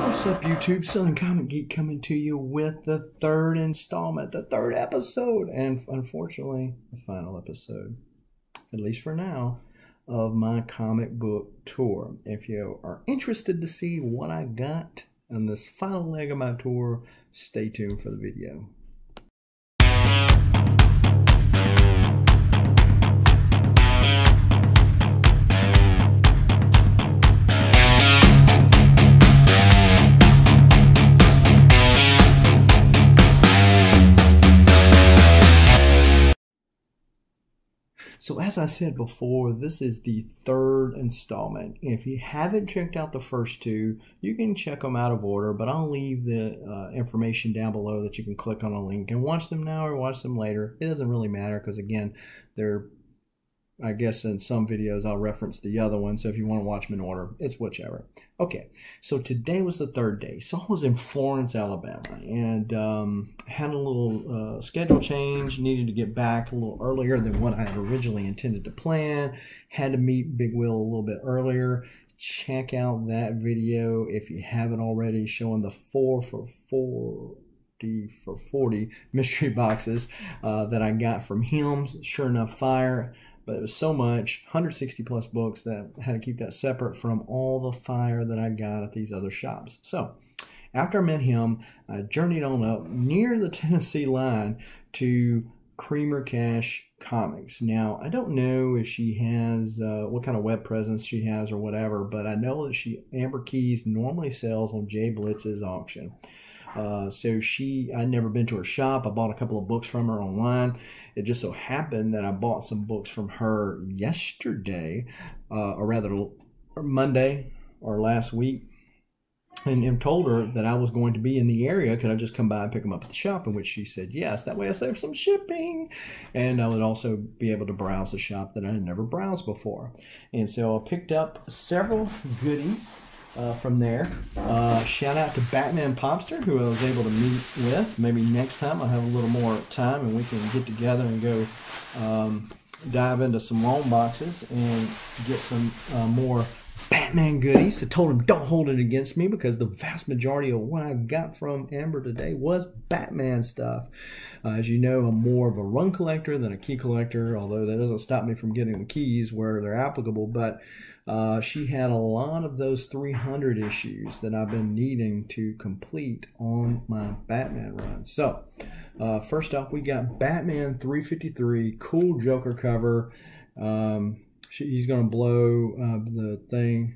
What's up, YouTube? Southern Comic Geek coming to you with the third installment, the third episode, and unfortunately, the final episode, at least for now, of my comic book tour. If you are interested to see what I got on this final leg of my tour, stay tuned for the video. So as I said before, this is the third installment. If you haven't checked out the first two, you can check them out of order, but I'll leave the information down below that you can click on a link and watch them now or watch them later. It doesn't really matter because, again, they're, I guess in some videos I'll reference the other one, so if you want to watch them in order, it's whichever. Okay, so today was the third day. So I was in Florence, Alabama, and had a little schedule change, needed to get back a little earlier than what I had originally intended to plan, had to meet Big Will a little bit earlier. Check out that video if you haven't already, showing the 4 for 40 mystery boxes that I got from him. Sure enough, fire. But it was so much, 160 plus books, that I had to keep that separate from all the fire that I got at these other shops. So after I met him, I journeyed on up near the Tennessee line to Creamer Cash Comics. Now, I don't know if she has, what kind of web presence she has or whatever, but I know that Amber Keys normally sells on Jay Blitz's auction. So I'd never been to her shop. I bought a couple of books from her online. It just so happened that I bought some books from her yesterday, or rather Monday or last week, and told her that I was going to be in the area. Could I just come by and pick them up at the shop? In which she said yes. That way I save some shipping, and I would also be able to browse the shop that I had never browsed before. And so I picked up several goodies from there. Shout out to Batman Popster, who I was able to meet with. Maybe next time I'll have a little more time and we can get together and go dive into some long boxes and get some more Batman goodies. I told him don't hold it against me because the vast majority of what I got from Amber today was Batman stuff. As you know, I'm more of a run collector than a key collector, although that doesn't stop me from getting the keys where they're applicable. But she had a lot of those 300 issues that I've been needing to complete on my Batman run. So first off, we got Batman 353, cool Joker cover. He's going to blow the thing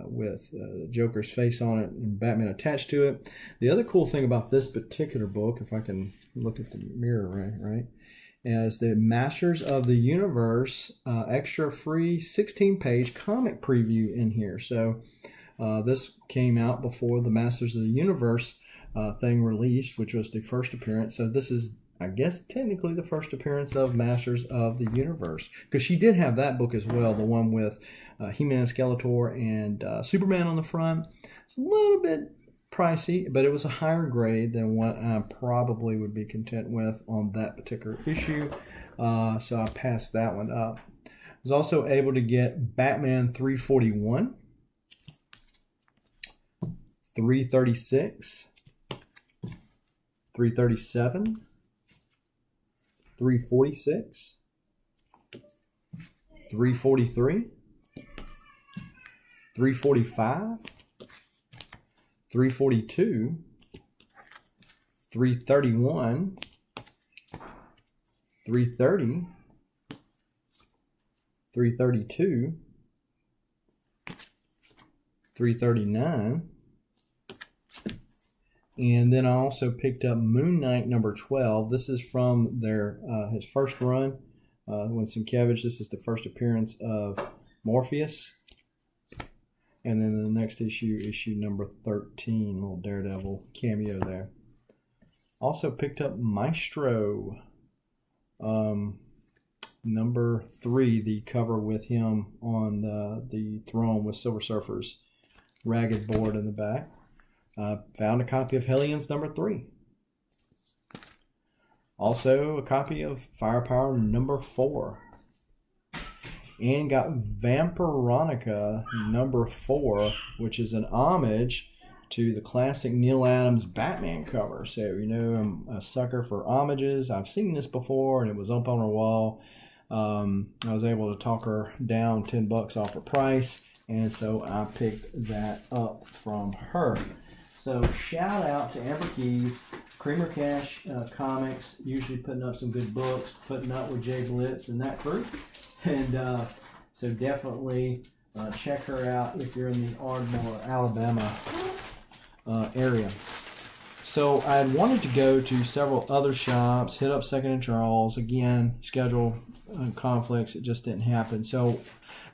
with Joker's face on it and Batman attached to it. The other cool thing about this particular book, if I can look at the mirror right, is the Masters of the Universe extra free 16-page comic preview in here. So this came out before the Masters of the Universe thing released, which was the first appearance. So this is, I guess, technically the first appearance of Masters of the Universe, because she did have that book as well, the one with He-Man, Skeletor, and Superman on the front. It's a little bit pricey, but it was a higher grade than what I probably would be content with on that particular issue, so I passed that one up. I was also able to get Batman 341, 336, 337, 346, 343, 345, 342, 331, 330, 332, 339, and then I also picked up Moon Knight number 12. This is from their his first run with Sienkiewicz. This is the first appearance of Morpheus. And then the next issue, issue number 13, little Daredevil cameo there. Also picked up Maestro number 3, the cover with him on the throne with Silver Surfer's ragged board in the back. Found a copy of Hellions number 3. Also a copy of Firepower number 4. And got Vampironica number 4, which is an homage to the classic Neil Adams Batman cover. So, you know, I'm a sucker for homages. I've seen this before, and it was up on her wall. I was able to talk her down $10 off her price, and so I picked that up from her. So shout out to Amber Keys, Creamer Cash Comics, usually putting up some good books, putting up with Jay Blitz and that crew. And so definitely check her out if you're in the Ardmore, Alabama area. So I had wanted to go to several other shops, hit up Second and Charles. Again, schedule conflicts, it just didn't happen. So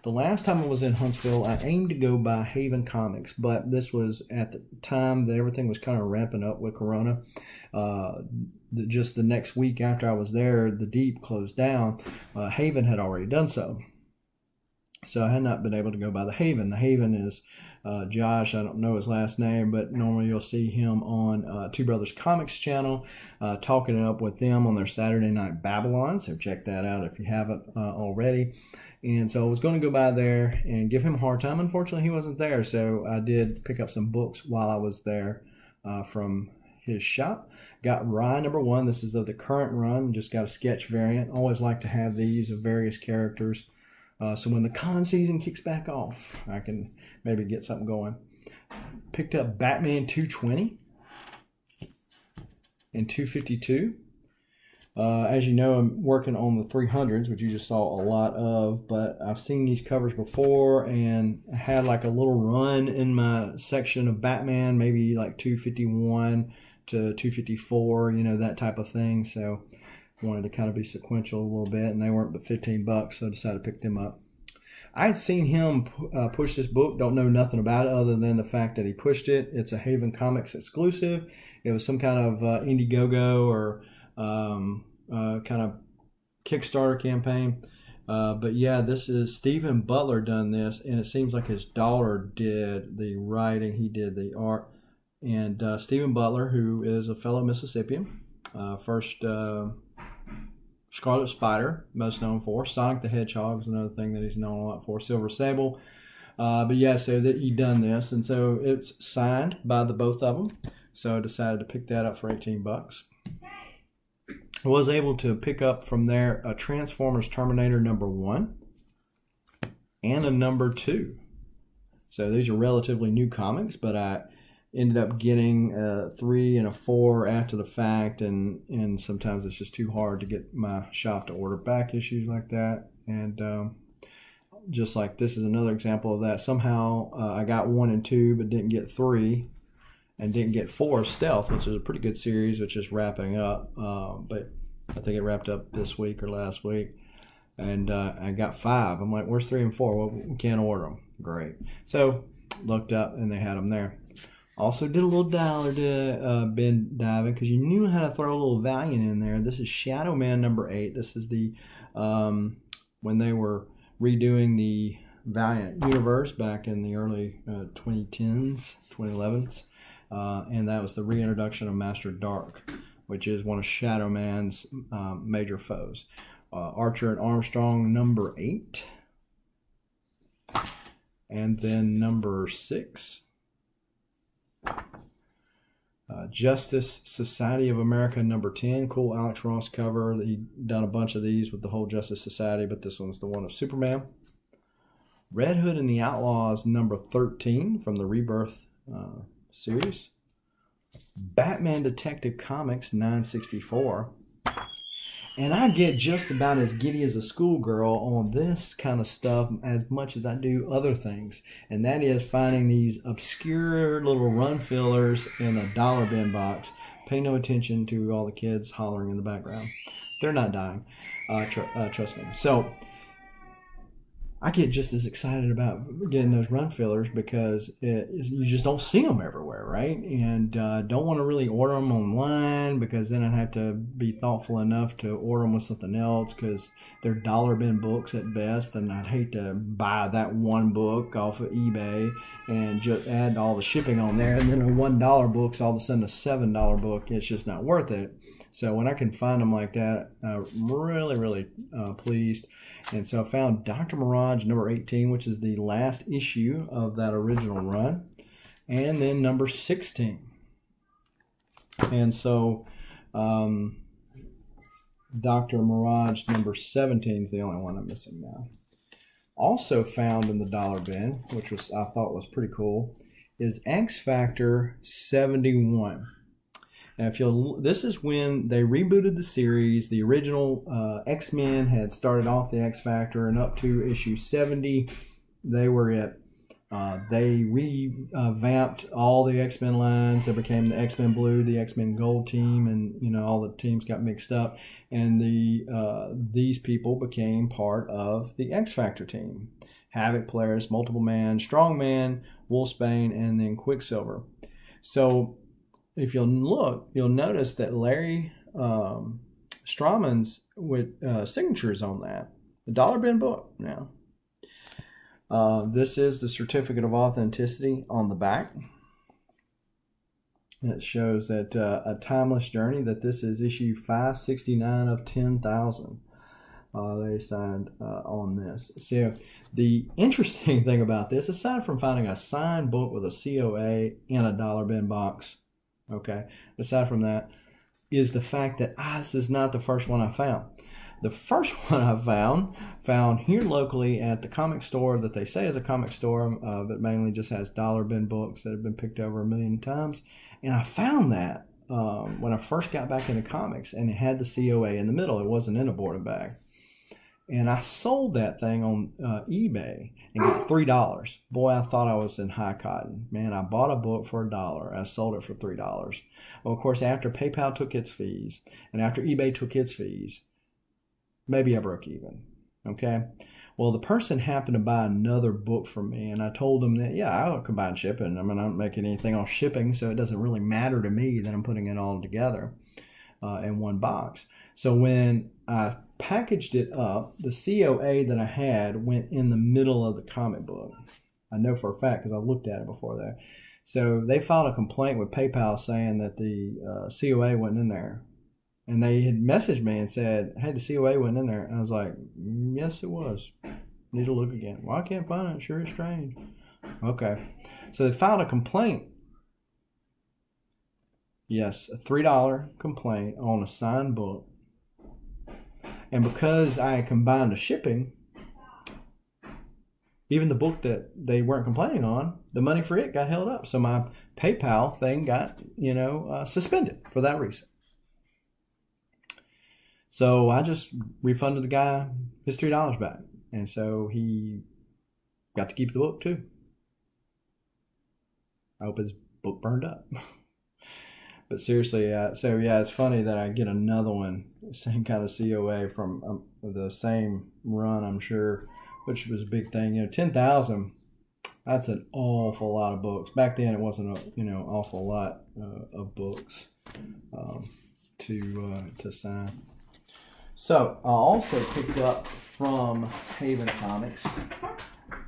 the last time I was in Huntsville, I aimed to go by Haven Comics, but this was at the time that everything was kind of ramping up with Corona. Just the next week after I was there, the Deep closed down. Haven had already done so. So I had not been able to go by the Haven. The Haven is Josh, I don't know his last name, but normally you'll see him on Two Brothers Comics channel, talking it up with them on their Saturday Night Babylon. So check that out if you haven't already. And so I was going to go by there and give him a hard time. Unfortunately, he wasn't there, so I did pick up some books while I was there from his shop. Got Rye #1. This is the current run. Just got a sketch variant. Always like to have these of various characters. So when the con season kicks back off, I can maybe get something going. Picked up Batman 220 and 252. As you know, I'm working on the 300s, which you just saw a lot of, but I've seen these covers before and had like a little run in my section of Batman, maybe like 251 to 254, you know, that type of thing. So I wanted to kind of be sequential a little bit, and they weren't but $15, so I decided to pick them up. I had seen him push this book, don't know nothing about it other than the fact that he pushed it. It's a Haven Comics exclusive. It was some kind of Indiegogo or kind of Kickstarter campaign. But yeah, this is Stephen Butler done this, and it seems like his daughter did the writing, he did the art. And Stephen Butler, who is a fellow Mississippian, first Scarlet Spider, most known for. Sonic the Hedgehog is another thing that he's known a lot for. Silver Sable. But yeah, so that he done this, and so it's signed by the both of them. So I decided to pick that up for $18. I was able to pick up from there a Transformers Terminator #1 and a #2. So these are relatively new comics, but I ended up getting a 3 and a 4 after the fact, and sometimes it's just too hard to get my shop to order back issues like that. And just like this is another example of that. Somehow I got 1 and 2 but didn't get 3 and didn't get 4 Stealth, which is a pretty good series, which is wrapping up. But I think it wrapped up this week or last week. And I got 5. I'm like, where's 3 and 4? Well, we can't order them. Great. So looked up and they had them there. Also did a little dollar to bin diving because you knew how to throw a little Valiant in there. This is Shadow Man #8. This is the when they were redoing the Valiant universe back in the early 2010s, 2011s. And that was the reintroduction of Master Dark, which is one of Shadow Man's major foes. Archer and Armstrong #8. And then #6. Justice Society of America #10. Cool Alex Ross cover. He done a bunch of these with the whole Justice Society, but this one's the one of Superman. Red Hood and the Outlaws #13 from the Rebirth series. Batman Detective Comics 964. And I get just about as giddy as a schoolgirl on this kind of stuff as much as I do other things. And that is finding these obscure little run fillers in a dollar bin box. Pay no attention to all the kids hollering in the background. They're not dying. Trust me. So I get just as excited about getting those run fillers because you just don't see them everywhere, right? And don't want to really order them online because then I'd have to be thoughtful enough to order them with something else because they're dollar bin books at best, and I'd hate to buy that one book off of eBay and just add all the shipping on there, and then a $1 book's all of a sudden a $7 book. It's just not worth it. So when I can find them like that, I'm really pleased. And so I found Dr. Mirage #18, which is the last issue of that original run. and then number 16. And so Dr. Mirage number 17 is the only one I'm missing now. Also found in the dollar bin, which was I thought was pretty cool, is X Factor 71. Now, if you'll, this is when they rebooted the series. The original X-Men had started off the X Factor, and up to issue 70, they were at. They revamped all the X-Men lines. There became the X-Men Blue, the X-Men Gold team, and you know all the teams got mixed up. And these people became part of the X Factor team: Havoc, Polaris, Multiple Man, Strong Man, Wolfsbane, and then Quicksilver. So if you'll look, you'll notice that Larry Strauman's signature is on that. The dollar bin book now. This is the certificate of authenticity on the back. It shows that a timeless journey, that this is issue 569 of 10,000. They signed on this. So the interesting thing about this, aside from finding a signed book with a COA in a dollar bin box, okay, aside from that, is the fact that this is not the first one I found. The first one I found here locally at the comic store that they say is a comic store, but mainly just has dollar bin books that have been picked over 1 million times. And I found that when I first got back into comics, and it had the COA in the middle. It wasn't in a boarded bag. And I sold that thing on eBay and got $3. Boy, I thought I was in high cotton. Man, I bought a book for $1. I sold it for $3. Well, of course, after PayPal took its fees and after eBay took its fees, maybe I broke even. Okay. Well, the person happened to buy another book from me, and I told them that, yeah, I'll combine shipping. I mean, I'm not making anything on shipping, so it doesn't really matter to me that I'm putting it all together in one box. So when I packaged it up, the COA that I had went in the middle of the comic book. I know for a fact because I looked at it before that. So they filed a complaint with PayPal saying that the COA wasn't in there. And they had messaged me and said, hey, the COA wasn't in there. And I was like, yes, it was. Need to look again. Well, I can't find it. Sure is strange. Okay. So they filed a complaint. Yes, a $3 complaint on a signed book. And because I combined the shipping, even the book that they weren't complaining on, the money for it got held up. So my PayPal thing got, suspended for that reason. So I just refunded the guy his $3 back. And so he got to keep the book too. I hope his book burned up. But seriously, so yeah, it's funny that I get another one, same kind of COA from the same run, I'm sure, which was a big thing. 10,000, that's an awful lot of books. Back then, it wasn't an awful lot of books to sign. So I also picked up from Haven Comics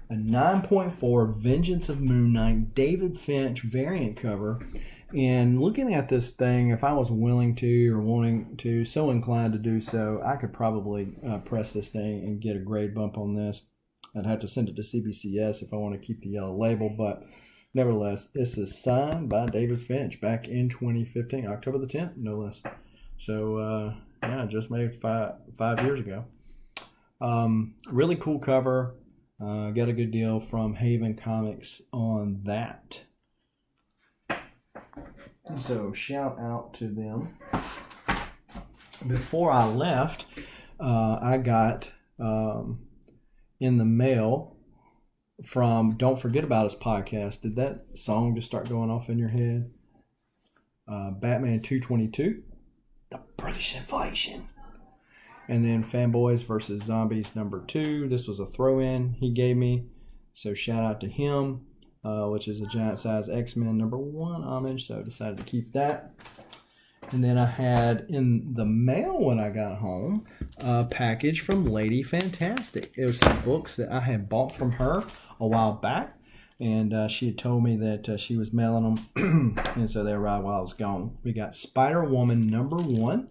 a 9.4 Vengeance of Moon Knight David Finch variant cover. And looking at this thing, if I was willing to or wanting to, so inclined to do so, I could probably press this thing and get a grade bump on this. I'd have to send it to CBCS if I want to keep the yellow label, but nevertheless, this is signed by David Finch back in 2015, October the 10th, no less. So, yeah, just maybe five years ago. Really cool cover. Got a good deal from Haven Comics on that. So shout out to them. Before I left, I got in the mail from Don't Forget About Us podcast. Did that song just start going off in your head? Batman 222, The British Invasion. And then Fanboys versus Zombies #2. This was a throw-in he gave me. So shout out to him. Which is a giant size X-Men #1 homage, so I decided to keep that. And then I had in the mail when I got home a package from Lady Fantastic. It was some books that I had bought from her a while back, and she had told me that she was mailing them, and so they arrived while I was gone. We got Spider-Woman #1,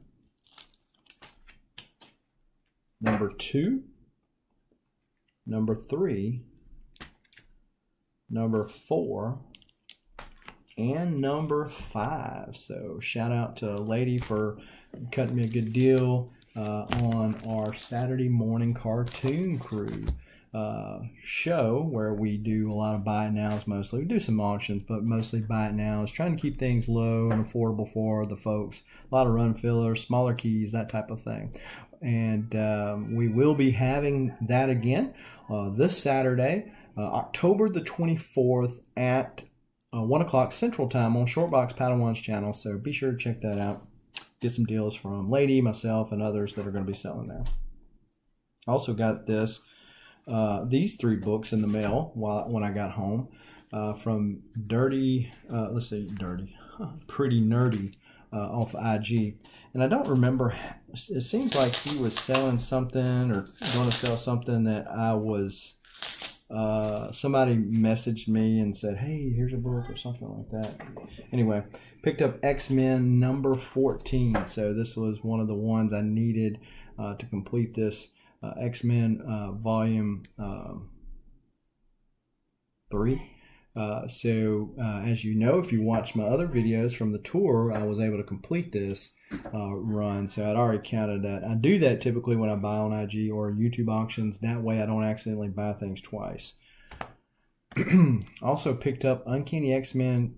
#2, #3, #4, and number 5. So shout out to Lady for cutting me a good deal on our Saturday morning cartoon crew show, where we do a lot of buy it nows. Mostly we do some auctions, but mostly buy it nows, trying to keep things low and affordable for the folks. A lot of run fillers, smaller keys, that type of thing. And we will be having that again this Saturday, October the 24th at 1 o'clock Central Time on Shortbox Padawan's channel. So be sure to check that out. Get some deals from Lady, myself, and others that are going to be selling there. I also got these 3 books in the mail when I got home from Pretty Nerdy off IG. And I don't remember, it seems like he was selling something or going to sell something that I was, somebody messaged me and said, hey, here's a book or something like that. Anyway, picked up X-Men number 14. So this was one of the ones I needed to complete this X-Men volume 3. So as you know, if you watch my other videos from the tour, I was able to complete this run. So I'd already counted that. I do that typically when I buy on IG or YouTube auctions. That way I don't accidentally buy things twice. Also picked up Uncanny X-Men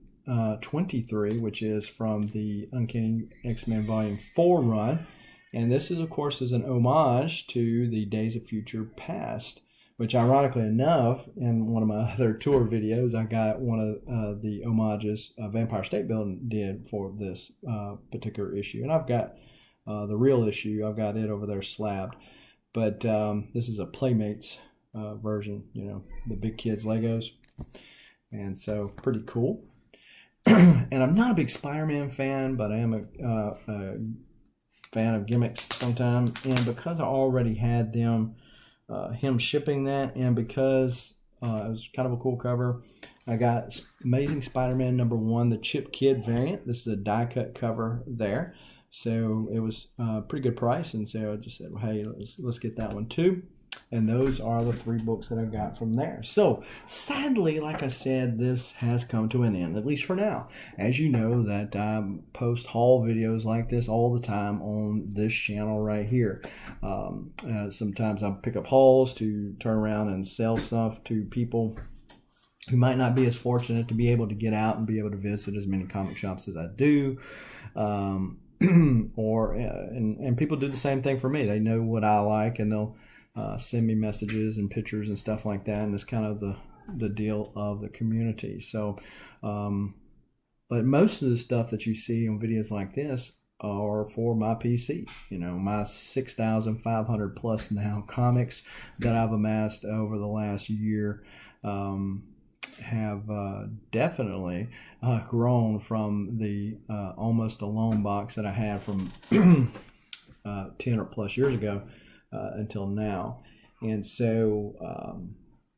23, which is from the Uncanny X-Men volume 4 run. And this is, of course, is an homage to the Days of Future Past, which ironically enough, in one of my other tour videos, I got one of the homages Vampire State Building did for this particular issue. And I've got the real issue. I've got it over there slabbed. But this is a Playmates version, you know, the big kids Legos. And so pretty cool. And I'm not a big Spider-Man fan, but I am a fan of gimmicks sometimes. And because I already had them, him shipping that, and because it was kind of a cool cover, I got Amazing Spider-Man number 1, the Chip Kid variant. This is a die cut cover there, so it was a pretty good price, and so I just said, well, hey, let's get that one too. And those are the 3 books that I got from there. So sadly, like I said, this has come to an end, at least for now. As you know, that I post haul videos like this all the time on this channel right here. Sometimes I pick up hauls to turn around and sell stuff to people who might not be as fortunate to be able to get out and be able to visit as many comic shops as I do. And people do the same thing for me. They know what I like, and they'll send me messages and pictures and stuff like that, and it's kind of the deal of the community. So but most of the stuff that you see on videos like this are for my PC, you know, my 6,500 plus now comics that I've amassed over the last year have definitely grown from the almost alone box that I had from 10 or plus years ago until now. And so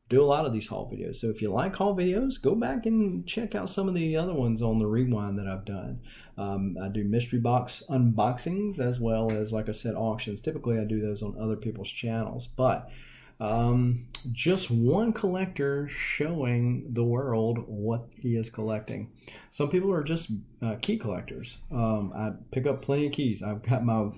do a lot of these haul videos. So if you like haul videos, go back and check out some of the other ones on the rewind that I've done. I do mystery box unboxings as well as, like I said, auctions. Typically I do those on other people's channels, but just one collector showing the world what he is collecting. Some people are just key collectors. I pick up plenty of keys. I've got my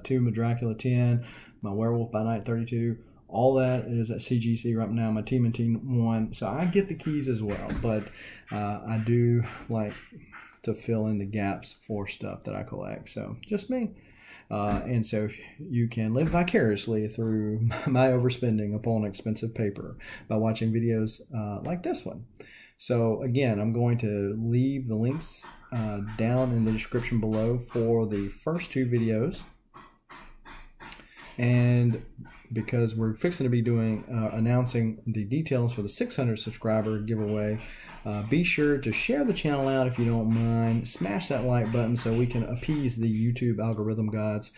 2 Dracula 10, my Werewolf by Night 32. All that is at CGC right now, my Team and Team 1. So I get the keys as well, but I do like to fill in the gaps for stuff that I collect. So just me. And so you can live vicariously through my overspending upon expensive paper by watching videos like this one. So again, I'm going to leave the links down in the description below for the first 2 videos. And because we're fixing to be doing announcing the details for the 600 subscriber giveaway, be sure to share the channel out if you don't mind. Smash that like button so we can appease the YouTube algorithm gods,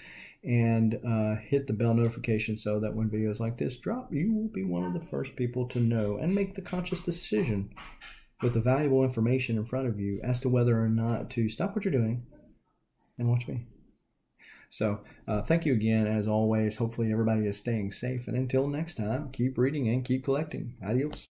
and hit the bell notification so that when videos like this drop, you will be one of the first people to know and make the conscious decision with the valuable information in front of you as to whether or not to stop what you're doing and watch me. So thank you again, as always. Hopefully everybody is staying safe, and until next time, keep reading and keep collecting. Adios.